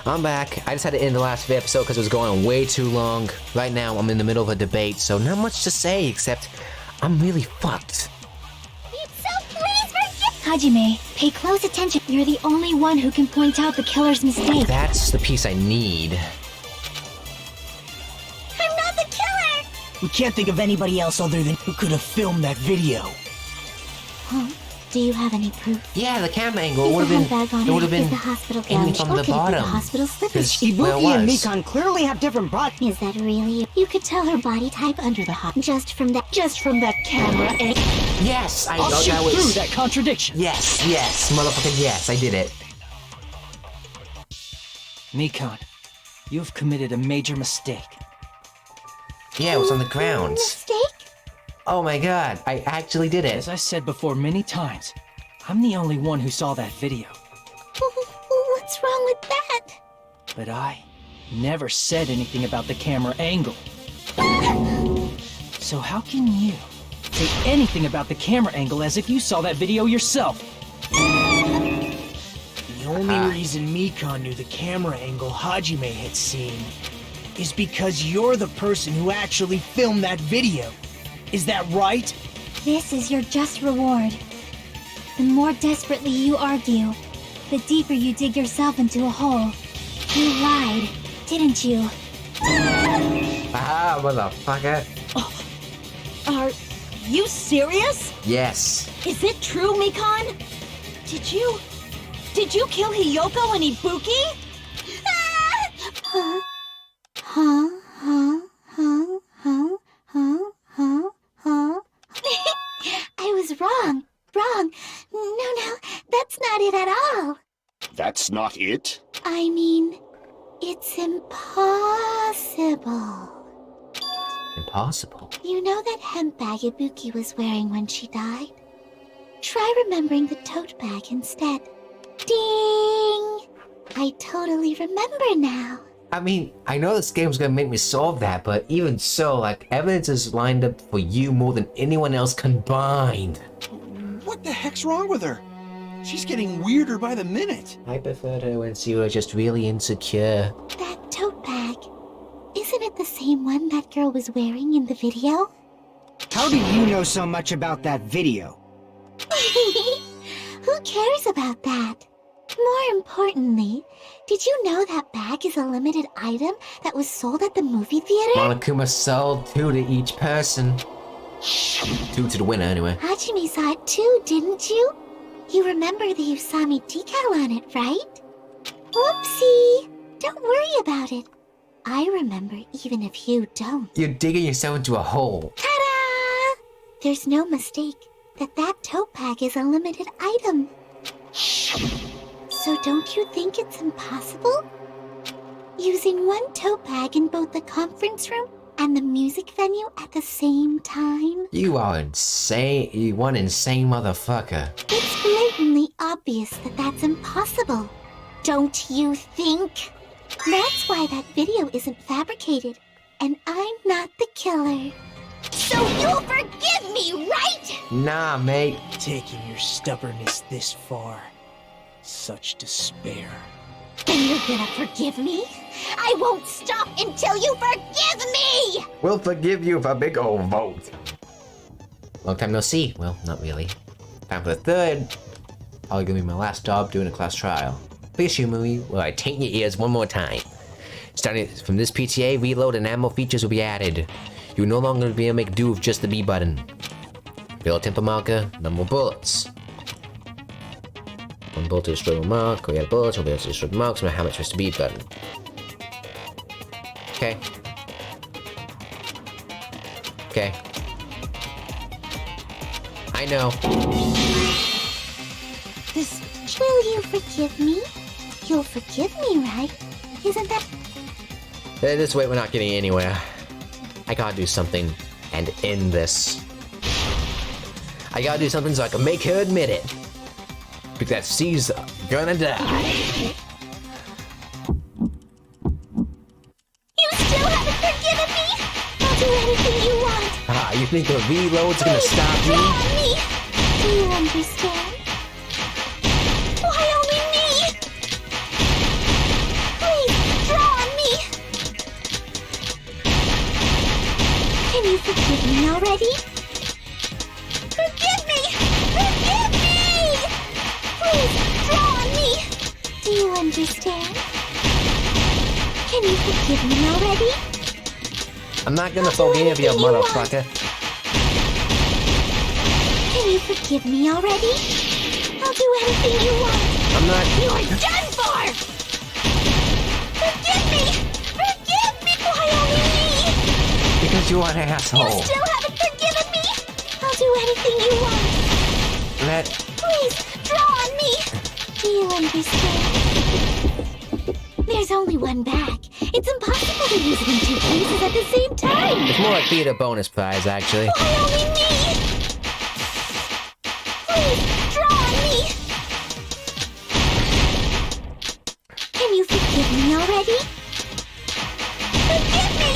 I'm back. I just had to end the last episode because it was going on way too long. Right now, I'm in the middle of a debate, so not much to say except I'm really fucked. So please forgive Hajime, pay close attention. You're the only one who can point out the killer's mistake. That's the piece I need. I'm not the killer! We can't think of anybody else other than who could have filmed that video. Huh? Do you have any proof? Yeah, the camera angle would have been. It would have been the hospital aiming gown, from the bottom. The hospital slippers. Ibuki and Mikan clearly have different bodies. Is that really? You could tell her body type under the hot just from that camera. Yes, I'll shoot through that contradiction. Yes, motherfucking yes, I did it. Mikan, you've committed a major mistake. Yeah, it was on the ground. Mistake? Oh my god, I actually did it. As I said before many times, I'm the only one who saw that video. What's wrong with that? But I never said anything about the camera angle. So how can you say anything about the camera angle as if you saw that video yourself? The only reason Mikan knew the camera angle Hajime had seen is because you're the person who actually filmed that video. Is that right? This is your just reward. The more desperately you argue, the deeper you dig yourself into a hole. You lied, didn't you? Ah, motherfucker. Are you serious? Yes. Is it true, Mikan? Did you kill Hiyoko and Ibuki? Huh? I was wrong. No, that's not it at all. That's not it? I mean, it's impossible. Impossible? You know that hemp bag Ibuki was wearing when she died? Try remembering the tote bag instead. Ding! I totally remember now. I mean, I know this game's gonna make me solve that, but even so, like, evidence is lined up for you more than anyone else combined. What the heck's wrong with her? She's getting weirder by the minute. I preferred her when she was just really insecure. That tote bag, isn't it the same one that girl was wearing in the video? How do you know so much about that video? Who cares about that? More importantly, did you know that bag is a limited item that was sold at the movie theater? Monokuma sold 2 to each person. 2 to the winner, anyway. Hajime saw it too, didn't you? You remember the Usami decal on it, right? Whoopsie! Don't worry about it. I remember even if you don't. You're digging yourself into a hole. Ta-da! There's no mistake that tote bag is a limited item. So don't you think it's impossible? Using one tote bag in both the conference room and the music venue at the same time? You are insane. You one insane motherfucker. It's blatantly obvious that that's impossible. Don't you think? That's why that video isn't fabricated, and I'm not the killer. So you'll forgive me, right? Nah, mate. Taking your stubbornness this far. Such despair. Then you're gonna forgive me? I won't stop until you forgive me! We'll forgive you for a big old vote. Long time no see. Well, not really. Time for the third. Probably gonna be my last job doing a class trial. Please shoot me while I taint your ears one more time. Starting from this PTA, reload and ammo features will be added. You're no longer be able to make do with just the B button. Build a tempo marker, no more bullets. One bullet to destroy one mark, or you add bullets, or be able to destroy the marks, no matter how much press the B button. Okay. Okay. I know. Will you forgive me? You'll forgive me, right? Isn't that... This way we're not getting anywhere. I gotta do something and end this. I gotta do something so I can make her admit it. Because she's gonna die. You still haven't forgiven me? I'll do anything you want. Ah, you think the reload's gonna stop me? Me. Do you understand? Why only me? already? Forgive me! Forgive me! Please, draw on me! Do you understand? Can you forgive me already? I'm not gonna forgive you, motherfucker. Can you forgive me already? I'll do anything you want. I'm not. You're done for! Forgive me! Forgive me! Why only me? Because you're an You asshole. still haven't forgiven me? I'll do anything you want. Please, draw on me. Do you understand? There's only one bag. It's impossible to use it in two places at the same time. It's more like theater bonus prize, actually. Why only me? Please, draw on me. Can you forgive me already? Forgive me!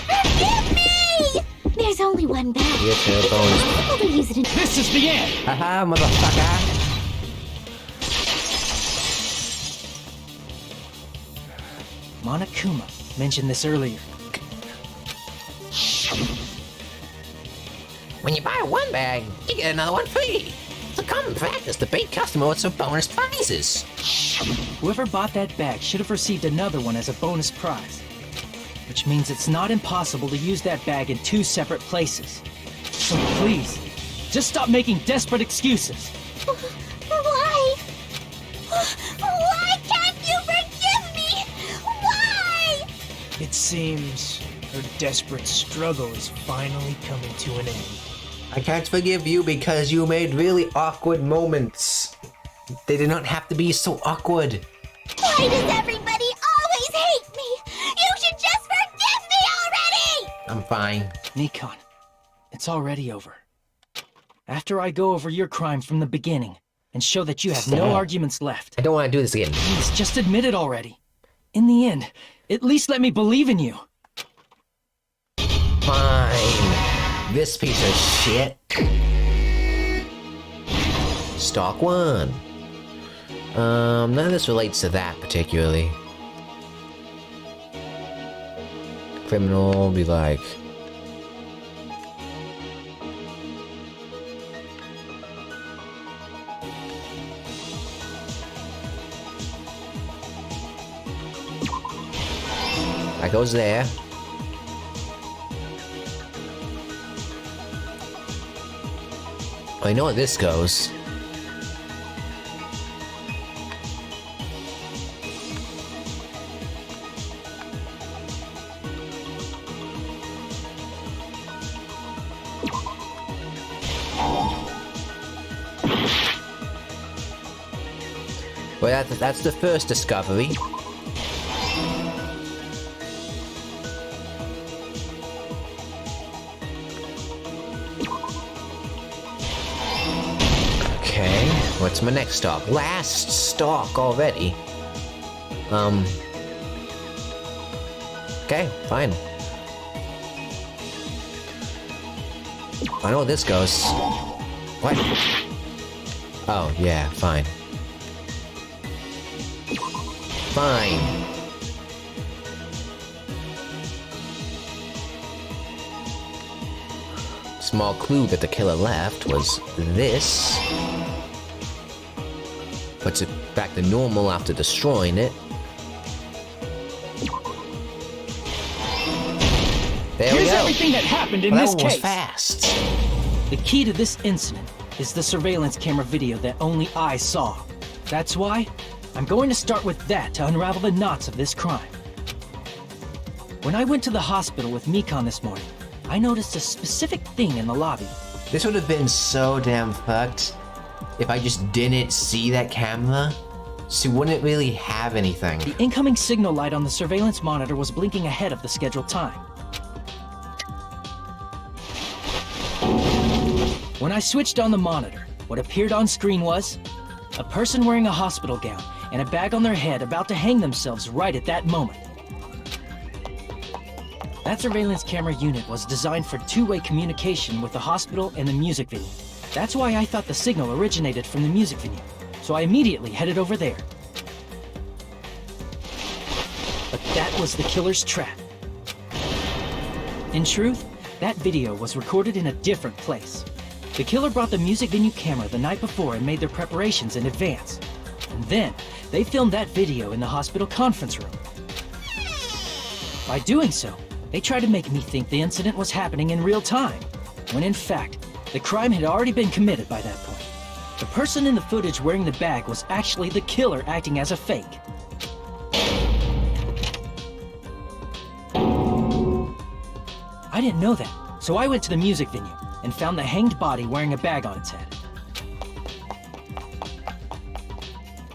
Forgive me! There's only one bag. Theater It's bonus. impossible to use it in This is the end! Haha, motherfucker. Monokuma mentioned this earlier. When you buy one bag, you get another one free. It's a common practice to bait customers with some bonus prizes. Whoever bought that bag should have received another one as a bonus prize. Which means it's not impossible to use that bag in two separate places. So please, just stop making desperate excuses. Why? Why can't you forgive me? Why? It seems her desperate struggle is finally coming to an end. I can't forgive you because you made really awkward moments. They did not have to be so awkward. Why does everybody always hate me? You should just forgive me already! I'm fine. Nikon, it's already over. After I go over your crime from the beginning and show that you have no arguments left, I don't want to do this again. please just admit it already. In the end, at least let me believe in you. Fine. This piece of shit. Stock 1. None of this relates to that particularly. Criminal will be like... That goes there. I know where this goes. Well, that's the first discovery. Okay, what's my next stop? Last stop already. Okay, fine. I know where this goes. What? Oh, yeah, fine. Fine. Small clue that the killer left was this. Puts it back to normal after destroying it. There we Here's go. everything that happened in Well, this that one was case. fast. The key to this incident is the surveillance camera video that only I saw. That's why I'm going to start with that to unravel the knots of this crime. When I went to the hospital with Mikon this morning, I noticed a specific thing in the lobby. This would have been so damn fucked if I just didn't see that camera. So you wouldn't really have anything. The incoming signal light on the surveillance monitor was blinking ahead of the scheduled time. When I switched on the monitor, what appeared on screen was a person wearing a hospital gown and a bag on their head about to hang themselves right at that moment. That surveillance camera unit was designed for two-way communication with the hospital and the music venue. That's why I thought the signal originated from the music venue, so I immediately headed over there. But that was the killer's trap. In truth, that video was recorded in a different place. The killer brought the music venue camera the night before and made their preparations in advance. And then, they filmed that video in the hospital conference room. By doing so, they tried to make me think the incident was happening in real time, when in fact, the crime had already been committed by that point. The person in the footage wearing the bag was actually the killer acting as a fake. I didn't know that, so I went to the music venue and found the hanged body wearing a bag on its head.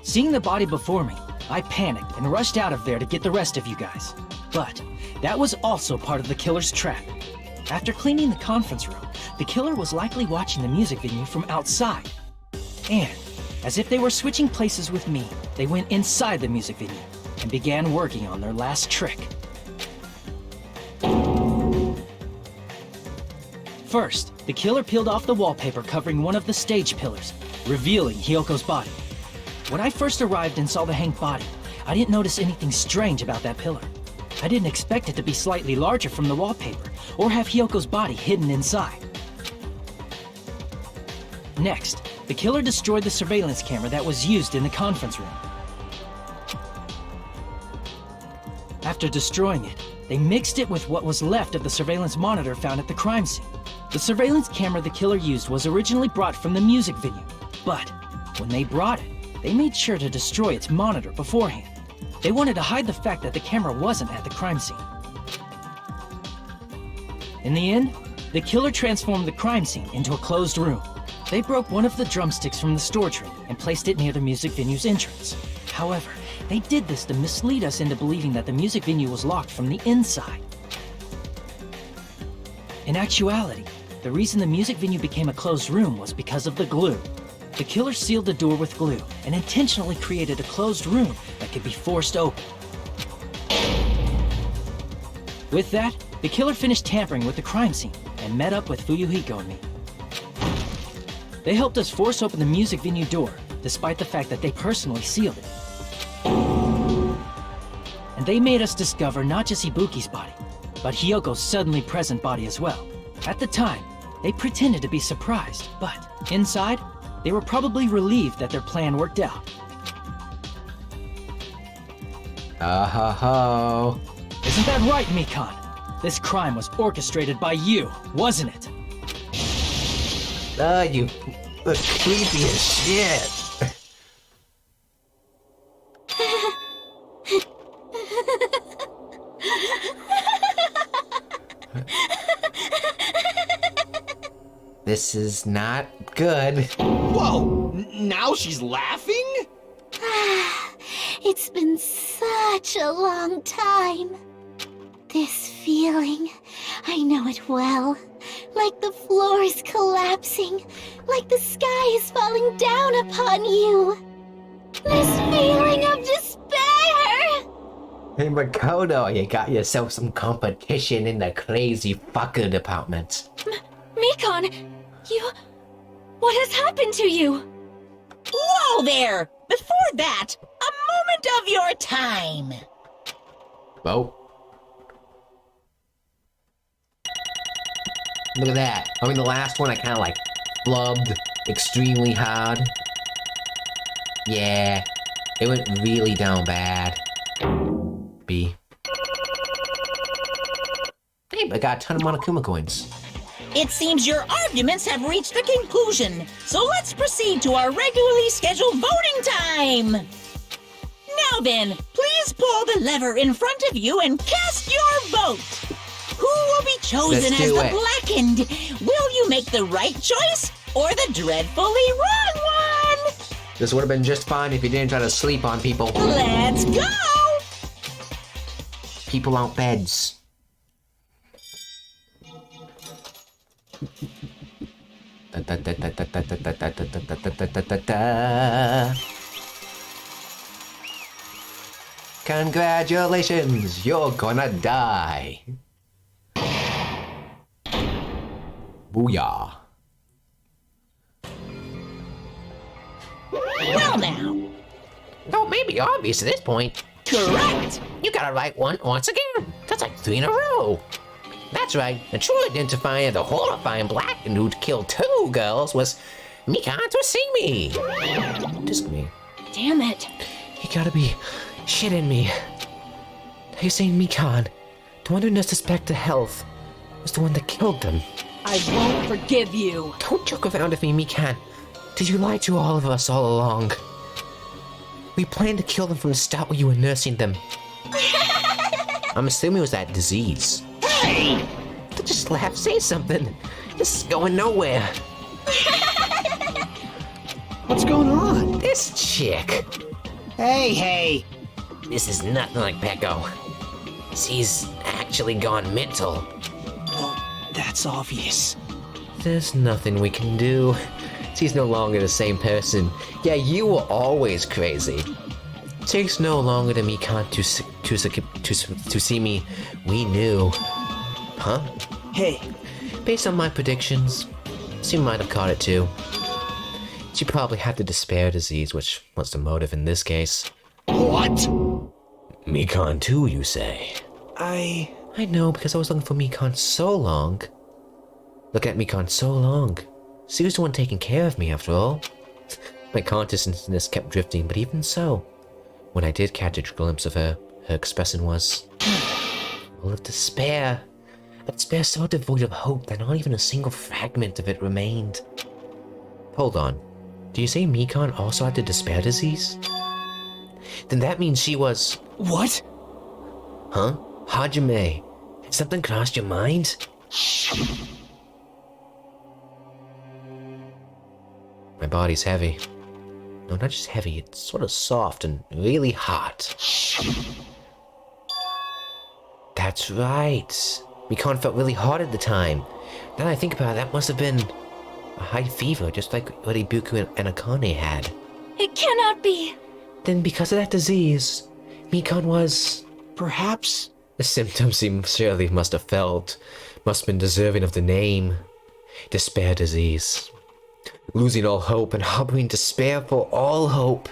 Seeing the body before me, I panicked and rushed out of there to get the rest of you guys. But that was also part of the killer's trap. After cleaning the conference room, the killer was likely watching the music venue from outside. And, as if they were switching places with me, they went inside the music venue and began working on their last trick. First, the killer peeled off the wallpaper covering one of the stage pillars, revealing Hyoko's body. When I first arrived and saw the hanged body, I didn't notice anything strange about that pillar. I didn't expect it to be slightly larger from the wallpaper, or have Hyoko's body hidden inside. Next, the killer destroyed the surveillance camera that was used in the conference room. After destroying it, they mixed it with what was left of the surveillance monitor found at the crime scene. The surveillance camera the killer used was originally brought from the music venue, but when they brought it, they made sure to destroy its monitor beforehand. They wanted to hide the fact that the camera wasn't at the crime scene. In the end, the killer transformed the crime scene into a closed room. They broke one of the drumsticks from the storage room and placed it near the music venue's entrance. However, they did this to mislead us into believing that the music venue was locked from the inside. In actuality, the reason the music venue became a closed room was because of the glue. The killer sealed the door with glue and intentionally created a closed room that could be forced open. With that, the killer finished tampering with the crime scene and met up with Fuyuhiko and me. They helped us force open the music venue door, despite the fact that they personally sealed it. And they made us discover not just Ibuki's body, but Hyoko's suddenly present body as well. At the time, they pretended to be surprised, but inside, they were probably relieved that their plan worked out. Ho. Isn't that right, Mikan? This crime was orchestrated by you, wasn't it? You look creepy as shit. This is not good. Whoa! Now she's laughing? It's been such a long time. This feeling, I know it well. Like the floor is collapsing, like the sky is falling down upon you. This feeling of despair! Hey, Makoto, you got yourself some competition in the crazy fucker department. Mikan, what has happened to you? Whoa there! Before that, a moment of your time. Whoa. Look at that. I mean, the last one I kind of like flubbed extremely hard. Yeah, it went really down bad. B. Hey, I got a ton of Monokuma coins. It seems your arguments have reached a conclusion, so let's proceed to our regularly scheduled voting time. Now then, please pull the lever in front of you and cast your vote. Who will be chosen as the blackened? Will you make the right choice or the dreadfully wrong one? This would have been just fine if you didn't try to sleep on people. Let's go! People aren't beds. Congratulations, you're gonna die. Booyah. Well now. Oh, maybe obvious at this point. Correct. You got it right once again. That's like 3 in a row. That's right. The true identifier of the horrifying black dude who killed 2 girls was Mikan Tosimi. Just me. Damn it. You gotta be shitting me. Are you saying Mikan, the one who nursed Spectre Health, was the one that killed them? I won't forgive you. Don't joke around with me, Mikan. Did you lie to all of us all along? We planned to kill them from the start when you were nursing them. I'm assuming it was that disease. Hey! Don't just laugh, say something. This is going nowhere. What's going on? This chick. Hey! This is nothing like Pecco. She's actually gone mental. Well, that's obvious. There's nothing we can do. She's no longer the same person. Yeah, you were always crazy. She's no longer the Mikan to see me we knew. Huh? Hey, Based on my predictions, she might have caught it too. She probably had the despair disease, which was the motive in this case. What? Mikan too, you say? I know, because I was looking for Mikan so long. Looking at Mikan so long. She was the one taking care of me, after all. My consciousness kept drifting, but even so, when I did catch a glimpse of her, her expression was full of despair. A despair so devoid of hope that not even a single fragment of it remained. Hold on. Do you say Mikan also had the despair disease? Then that means she was... what? Huh? Hajime, something crossed your mind? My body's heavy. No, not just heavy, it's sort of soft and really hot. That's right. Mikan felt really hot at the time. Now that I think about it, that must have been a high fever, just like what Ibuku and Akane had. It cannot be. Then because of that disease, Mikan was... Perhaps? The symptoms he surely must have felt must have been deserving of the name. Despair disease. Losing all hope and harboring despair for all hope.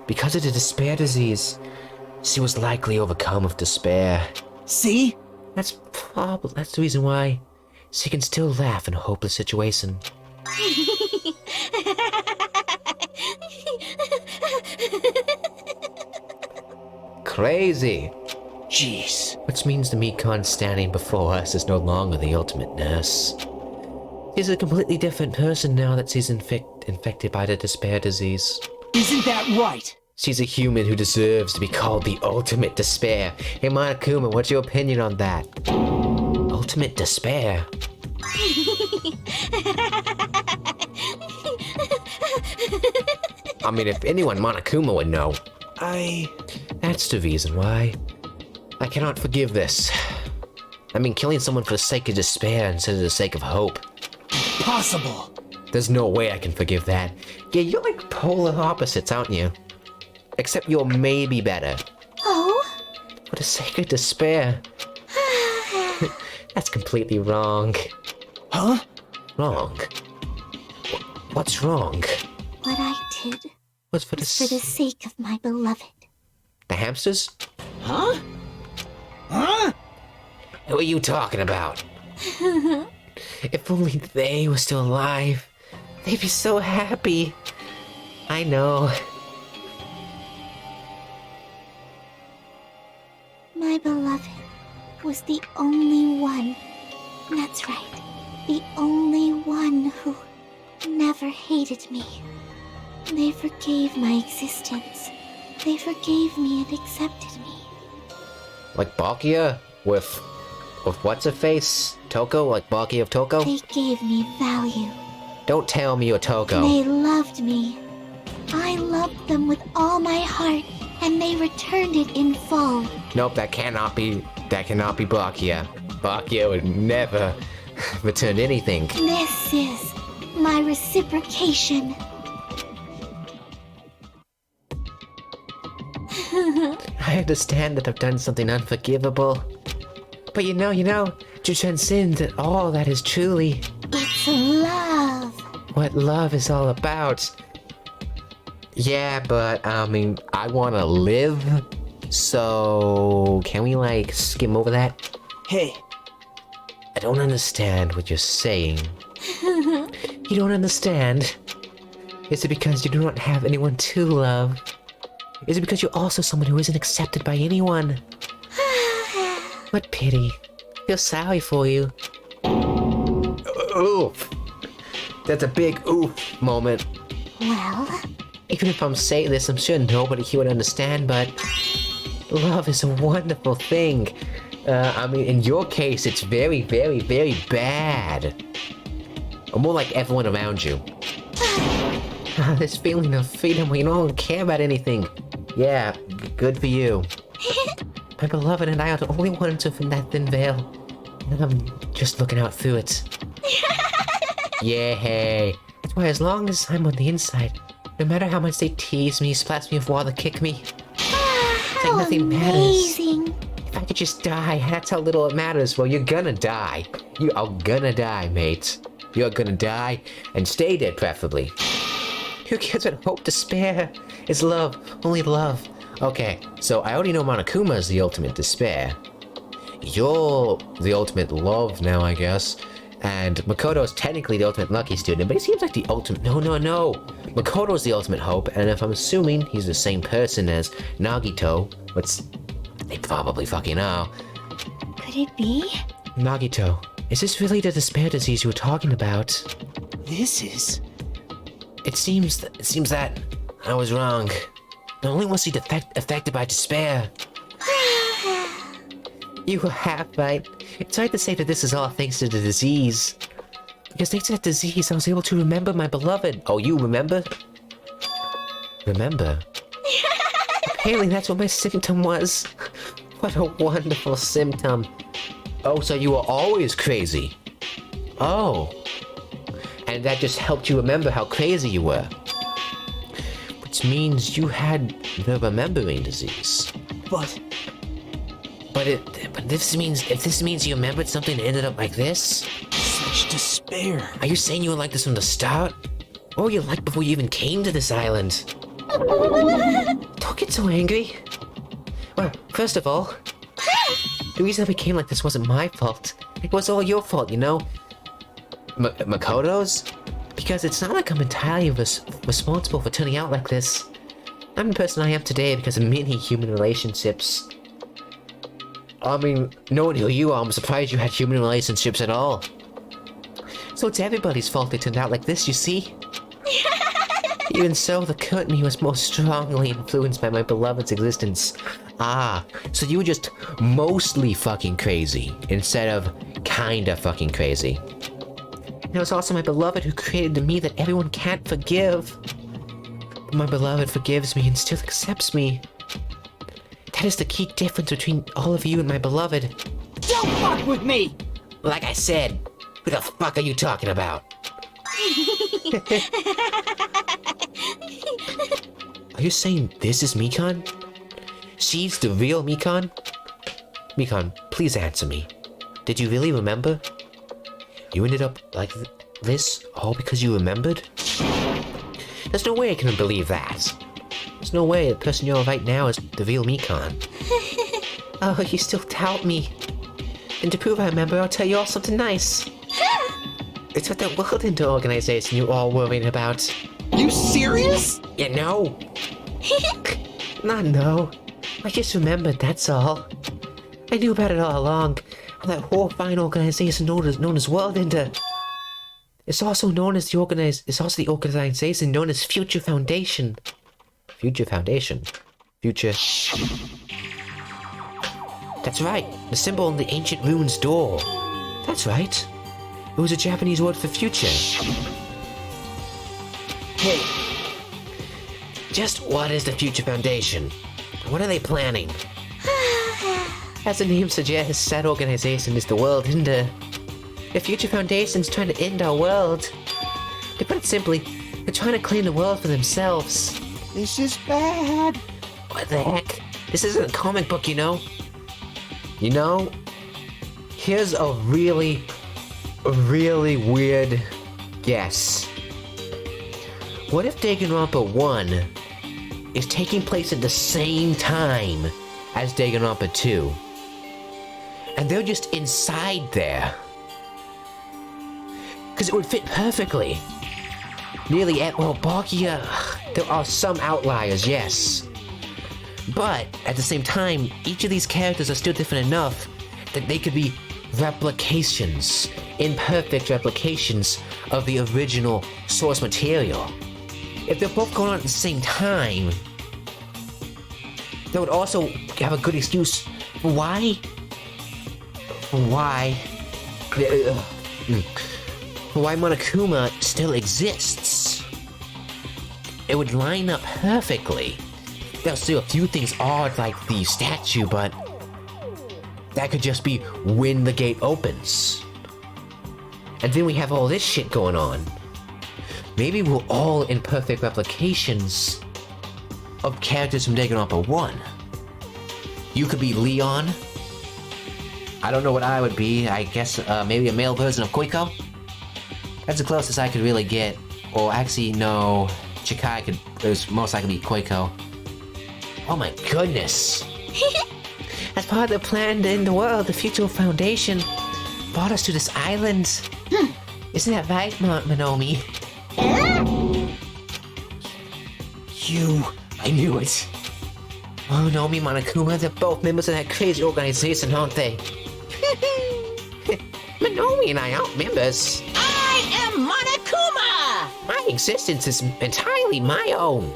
Because of the despair disease, she was likely overcome with despair. See? That's the reason why she can still laugh in a hopeless situation. Crazy. Jeez. Which means the Mikan standing before us is no longer the ultimate nurse. She's a completely different person now that she's infected by the despair disease. Isn't that right? She's a human who deserves to be called the ultimate despair. Hey Monokuma, what's your opinion on that? Ultimate despair? I mean, if anyone, Monokuma would know. That's the reason why. I cannot forgive this. I mean, killing someone for the sake of despair instead of the sake of hope. Possible. There's no way I can forgive that. Yeah, you're like polar opposites, aren't you? Except you're maybe better. Oh? For the sake of despair. That's completely wrong. Huh? Wrong? What's wrong? What I did What's for was for the sake of my beloved. The hamsters? Huh? Huh? Who are you talking about? If only they were still alive, they'd be so happy. I know. My beloved was the only one. That's right. The only one who never hated me. They forgave my existence. They forgave me and accepted me. Like Bakia with what's her face? Toko? Like Bakia of Toko? They gave me value. Don't tell me you're Toko. They loved me. I loved them with all my heart, and they returned it in full. Nope, that cannot be Bakia. Bakia would never return anything. This is my reciprocation. I understand that I've done something unforgivable. But you know, to transcend all that is truly It's love. what love is all about. Yeah, but I mean, I want to live, so can we like skim over that? Hey, don't understand what you're saying. You don't understand? Is it because you do not have anyone to love? Is it because you're also someone who isn't accepted by anyone? What pity. I feel sorry for you. Oof. That's a big oof moment. Well, Even if I'm saying this, I'm sure nobody here would understand, but love is a wonderful thing. I mean, in your case, it's very, very, very bad. Or more like everyone around you. This feeling of freedom where you don't care about anything. Yeah, good for you. My beloved and I are the only ones within that thin veil. And I'm just looking out through it. Yay! That's why as long as I'm on the inside, no matter how much they tease me, splash me with water, kick me, it's like nothing matters. amazing. If I could just die, that's how little it matters. Well, you're gonna die. You are gonna die, mate. You're gonna die, and stay dead, preferably. Who cares what hope, despair? It's love. Only love. Okay, so I already know Monokuma is the ultimate despair. You're the ultimate love now, I guess. And Makoto's technically the ultimate lucky student, but he seems like the ultimate... No. Makoto's the ultimate hope, and if I'm assuming he's the same person as Nagito, what's... They probably fucking are. Could it be? Nagito, is this really the despair disease you were talking about? This is... It seems that I was wrong. Not only was he affected by despair. You were half right. It's hard to say that this is all thanks to the disease. Because thanks to that disease, I was able to remember my beloved. Oh, you remember? Remember? Apparently that's what my symptom was. What a wonderful symptom. Oh, so you were always crazy. Oh. And that just helped you remember how crazy you were. Which means you had the remembering disease. But if this means you remembered something that ended up like this? such despair. Are you saying you were like this from the start? What were you like before you even came to this island? Don't get so angry. Well, first of all, the reason I became like this wasn't my fault. It was all your fault, you know? Makoto's? Because it's not like I'm entirely responsible for turning out like this. I'm the person I am today because of many human relationships. I mean, knowing who you are, I'm surprised you had human relationships at all. So it's everybody's fault they turned out like this, you see? Even so, the current me was most strongly influenced by my beloved's existence. Ah, so you were just mostly fucking crazy, instead of kinda fucking crazy. And it was also my beloved who created the me that everyone can't forgive. But my beloved forgives me and still accepts me. That is the key difference between all of you and my beloved. Don't fuck with me! Like I said, who the fuck are you talking about? Are you saying this is Mikan? She's the real Mikan? Mikan, please answer me. Did you really remember? You ended up like this all because you remembered? There's no way I can believe that. There's no way the person you're right now is the real Mikan. Oh, you still doubt me. And to prove I remember, I'll tell you all something nice. It's what that World Inter organization you all worried about. You serious? You know? Not no. I just remembered, that's all. I knew about it all along. That whole fine organization known as World Inter. It's also the organization known as Future Foundation. Future Foundation? Future... That's right, the symbol on the ancient ruins door. That's right. It was a Japanese word for future. Hey, just what is the Future Foundation? What are they planning? As the name suggests, that organization is the World Ender. The Future Foundation's trying to end our world. To put it simply, they're trying to claim the world for themselves. This is bad. What the heck? This isn't a comic book, you know? You know, here's a really weird guess. What if Danganronpa 1 is taking place at the same time as Danganronpa 2? And they're just inside there. because it would fit perfectly. Nearly well, Barkia, there are some outliers, yes. But at the same time, each of these characters are still different enough that they could be replications, imperfect replications of the original source material. If they're both going on at the same time, they would also have a good excuse for why Monokuma still exists. It would line up perfectly. There's still a few things odd like the statue, but that could just be when the gate opens. And then we have all this shit going on. Maybe we're all imperfect replications of characters from Danganronpa 1. You could be Leon. I don't know what I would be. I guess maybe a male version of Koiko? That's the closest I could really get. Or actually, no. Chikai is most likely be Koiko. Oh my goodness. As part of the plan to end the world, the Future Foundation brought us to this island. Isn't that right, Manomi? I knew it. Oh, Nomi, Monokuma, they're both members of that crazy organization, aren't they? Manomi and I aren't members. I am Monokuma! My existence is entirely my own.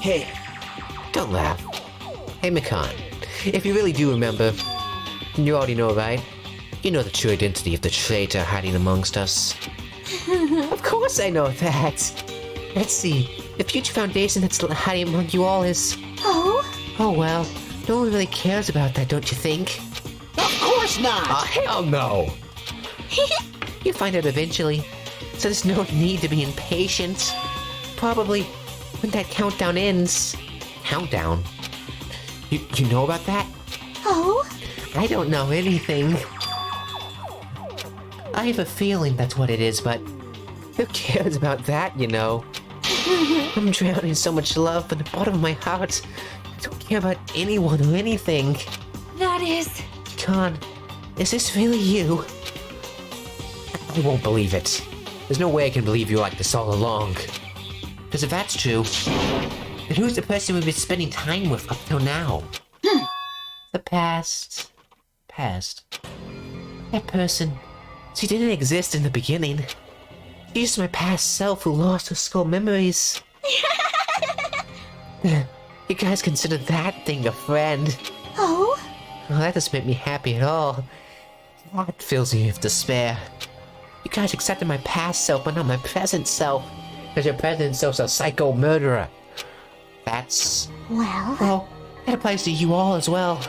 Hey, don't laugh. Hey, Mikan, if you really do remember, you already know, right? You know the true identity of the traitor hiding amongst us. Of course I know that. Let's see. The Future Foundation that's hiding among you all is... Oh? Oh well, no one really cares about that, don't you think? Of course not! Oh, hell no! You'll find out eventually, so there's no need to be impatient. Probably when that countdown ends. Countdown? You know about that? Oh? I don't know anything. I have a feeling that's what it is, but who cares about that, you know? I'm drowning in so much love from the bottom of my heart. I don't care about anyone or anything. That is... Con, is this really you? I won't believe it. There's no way I can believe you like this all along. Because if that's true, then who's the person we've been spending time with up till now? The past. That person. She didn't exist in the beginning. She's just my past self who lost her skull memories. You guys consider that thing a friend? Oh? Well, that doesn't make me happy at all. That fills me with despair. You guys accepted my past self, but not my present self. Because your present self's a psycho murderer. That's... Well, that applies to you all as well.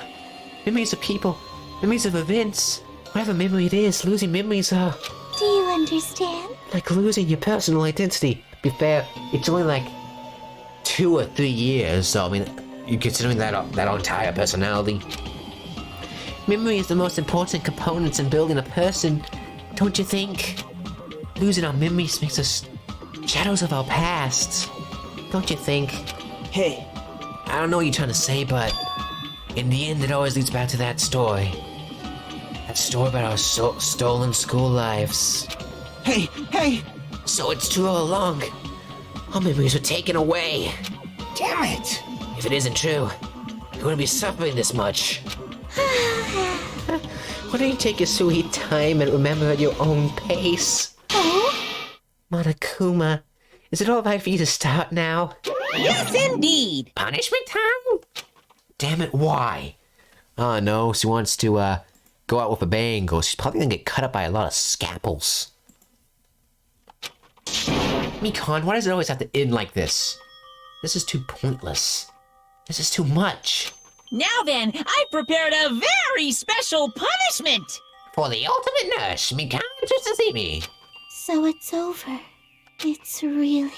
Memories of people, memories of events. Whatever memory it is, losing memories are... Do you understand? like losing your personal identity. To be fair, it's only like 2 or 3 years, so I mean, you considering that entire personality. Memory is the most important component in building a person, don't you think? Losing our memories makes us shadows of our past, don't you think? Hey, I don't know what you're trying to say, but in the end, it always leads back to that story. That story about our stolen school lives. hey! So it's true all along. Our memories were taken away. Damn it! If it isn't true, you wouldn't be suffering this much. Why don't you take your sweet time and remember at your own pace? Oh? Monokuma, is it alright for you to start now? Yes, indeed. Punishment time? Damn it, why? Oh no, she wants to, go out with a bang, or she's probably gonna get cut up by a lot of scalpels. Mikan, why does it always have to end like this? This is too pointless. This is too much. Now then, I prepared a very special punishment. For the ultimate nurse, Mikan just to see me. So it's over. It's really...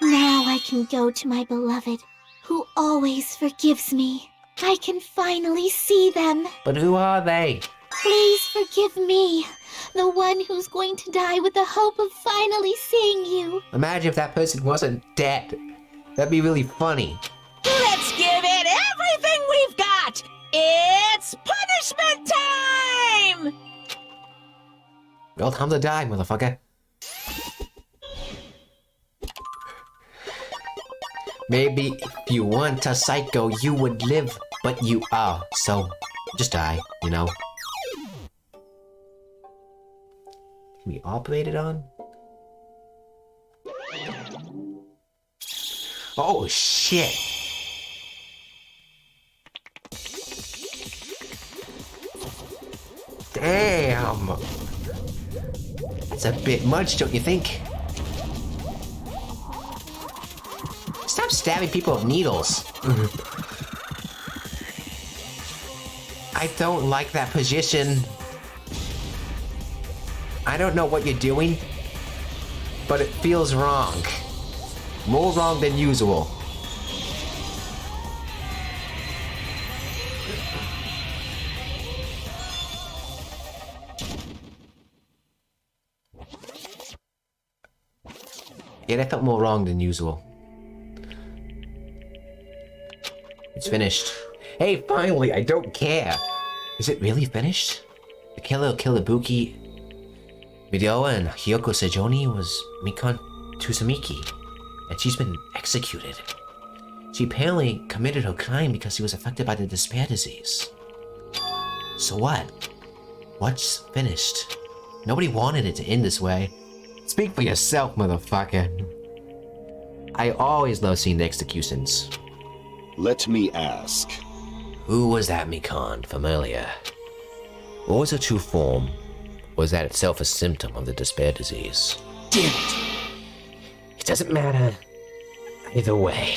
Now I can go to my beloved, who always forgives me. I can finally see them. But who are they? Please forgive me, the one who's going to die with the hope of finally seeing you. Imagine if that person wasn't dead. That'd be really funny. Let's give it everything we've got. It's punishment time! Well, time to die, motherfucker. Maybe if you weren't a psycho, you would live, but you are, so just die, you know? Can we operate it on? Oh, shit! Damn! That's a bit much, don't you think? Stop stabbing people with needles. I don't like that position. I don't know what you're doing, but it feels wrong. More wrong than usual. Yeah, that felt more wrong than usual. It's finished. Hey, finally, I don't care. Is it really finished? The killer killed Ibuki Midioa and Hyoko Sejoni was Mikon Tsusamiki, and she's been executed. She apparently committed her crime because she was affected by the despair disease. So what? What's finished? Nobody wanted it to end this way. Speak for yourself, motherfucker. I always love seeing the executions. Let me ask. Who was that Mikon from earlier? What was her true form? Was that itself a symptom of the despair disease? Damn it! It doesn't matter. Either way.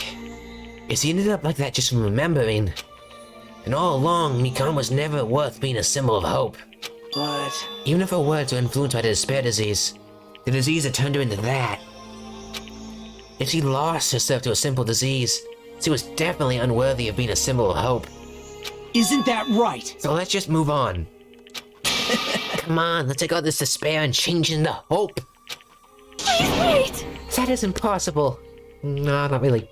If he ended up like that just from remembering, and all along, Mikon was never worth being a symbol of hope. But... Even if her words were influenced by the despair disease, the disease that turned her into that. If she lost herself to a simple disease, she was definitely unworthy of being a symbol of hope. Isn't that right? So let's just move on. Come on, let's take all this despair and change it into hope. Please wait! That isn't possible. No, not really.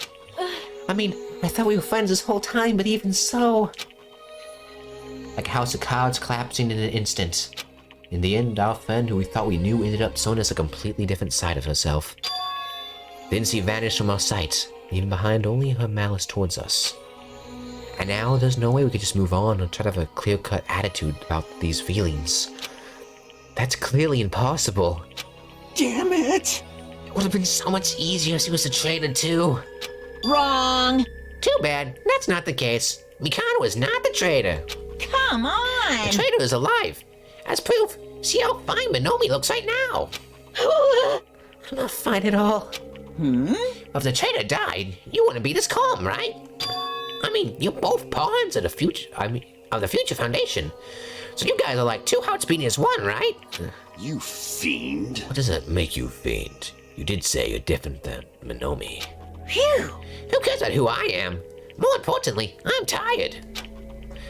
I mean, I thought we were friends this whole time, but even so... Like a house of cards collapsing in an instant. In the end, our friend who we thought we knew ended up showing us a completely different side of herself. Then she vanished from our sight, leaving behind only her malice towards us. And now there's no way we could just move on and try to have a clear-cut attitude about these feelings. That's clearly impossible. Damn it! It would have been so much easier if she was a traitor too. Wrong. Too bad, that's not the case. Mikano was not the traitor. Come on. The traitor is alive. As proof, see how fine Minomi looks right now. I'm not fine at all. If the traitor died, you wouldn't be this calm, right? I mean, you're both pawns of the future. Of the Future Foundation. So you guys are like two hearts beating as one, right? You fiend. What does that make you fiend? You did say you're different than Minomi. Phew. Who cares about who I am? More importantly, I'm tired.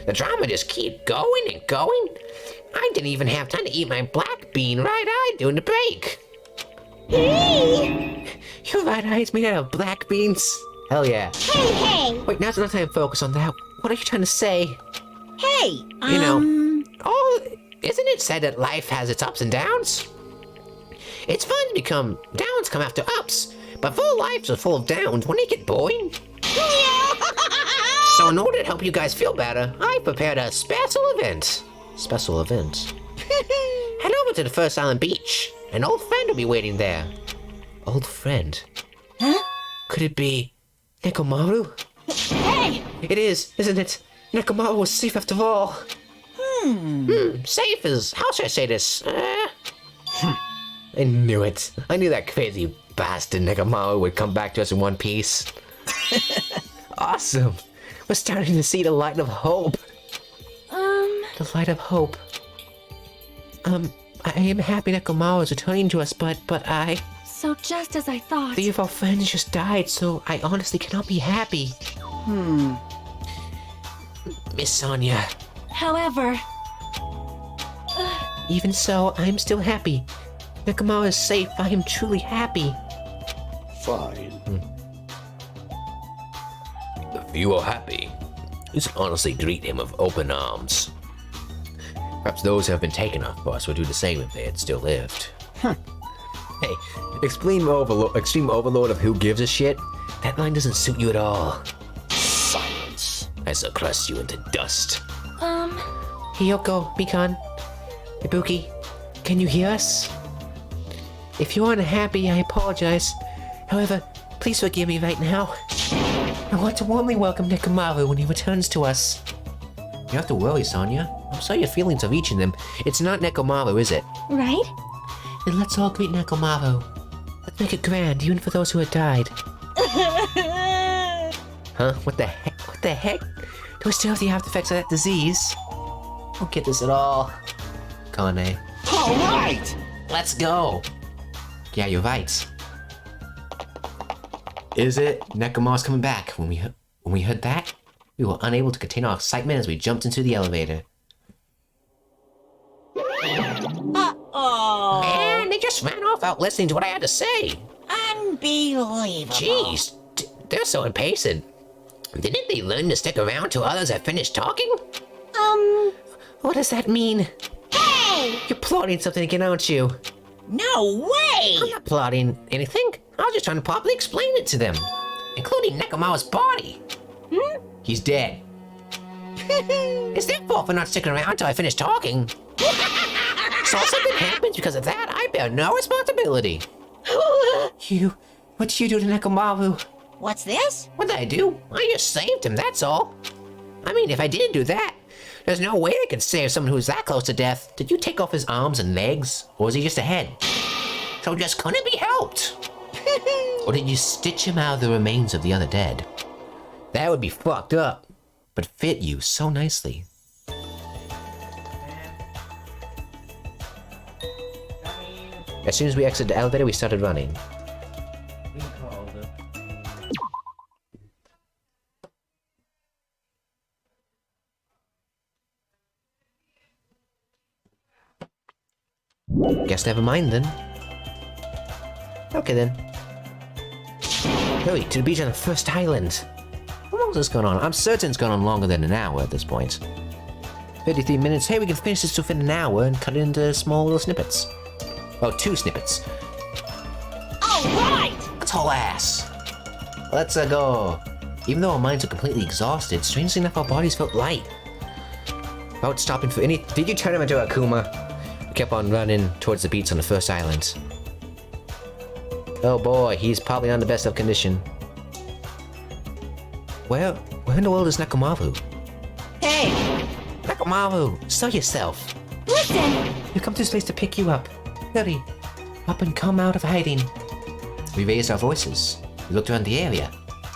The drama just keeps going and going. I didn't even have time to eat my black bean right-eye during the break. Hey! Your right eye is made out of black beans? Hell yeah. Hey, hey! Wait, now's not time to focus on that. What are you trying to say? Hey, You know. Oh, isn't it said that life has its ups and downs? It's fun to downs come after ups, but full lives are full of downs. Wouldn't it get boring? So in order to help you guys feel better, I prepared a special event. Special event? Head over to the First Island Beach. An old friend will be waiting there. Old friend? Huh? Could it be Nekomaru? Hey! It is, isn't it? Nekomaru was safe after all. Safe is... How should I say this? I knew it. I knew that crazy bastard Nekomaru would come back to us in one piece. Awesome. We're starting to see the light of hope. The light of hope. I am happy Nekomaru is returning to us, but I... So just as I thought. Three of our friends just died, so I honestly cannot be happy. Miss Sonia. However... Even so, I am still happy. Nekomaru is safe. I am truly happy. Fine. If you are happy, you should honestly greet him with open arms. Perhaps those who have been taken off us would do the same if they had still lived. Hey, extreme overlord of who gives a shit? That line doesn't suit you at all. Silence. I shall crush you into dust. Hiyoko, Mikan, Ibuki, can you hear us? If you aren't happy, I apologize. However, please forgive me right now. I want to warmly welcome Nekomaru when he returns to us. You don't have to worry, Sonia. I'm sorry your feelings are reaching them. It's not Nekomaru, is it? Right? Then let's all greet Nekomaru. Let's make it grand, even for those who have died. Huh? What the heck? What the heck? Do we still have the after effects of that disease? I don't get this at all. Kane. All right! Let's go! Yeah, you're right. Is it? Nekomaru's coming back. When we heard that, we were unable to contain our excitement as we jumped into the elevator. Uh-oh. Man, they just ran off without listening to what I had to say. Unbelievable. Jeez, they're so impatient. Didn't they learn to stick around till others have finished talking? What does that mean? Hey! You're plotting something again, aren't you? No way! I'm not plotting anything. I was just trying to properly explain it to them, including Nekomaru's body. He's dead. It's their fault for not sticking around until I finish talking. So if something happens because of that, I bear no responsibility. What did you do to Nekomaru? What's this? What did I do? I just saved him, that's all. I mean, if I didn't do that, there's no way I could save someone who's that close to death. Did you take off his arms and legs? Or was he just a head? So just couldn't be helped. Or did you stitch him out of the remains of the other dead? That would be fucked up, but fit you so nicely. As soon as we exited the elevator, we started running. Guess never mind then. Okay then. Hurry, to the beach on the first island. How long has this gone on? I'm certain it's gone on longer than an hour at this point. 53 minutes. Hey, we can finish this within an hour and cut it into small little snippets. Oh, 2 snippets. All right! Let's haul ass. Let's go. Even though our minds are completely exhausted, strangely enough, our bodies felt light. Without stopping for any... Did you turn him into Akuma? We kept on running towards the beach on the first island. Oh boy, he's probably not in the best of condition. Where in the world is Nekomaru? Hey! Nekomaru, show yourself. Listen! We come to this place to pick you up. Hurry, up and come out of hiding. We raised our voices. We looked around the area.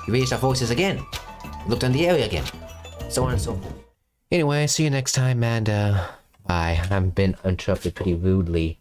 We raised our voices again. We looked around the area again. So on and so forth. Anyway, see you next time, and bye. I've been interrupted pretty rudely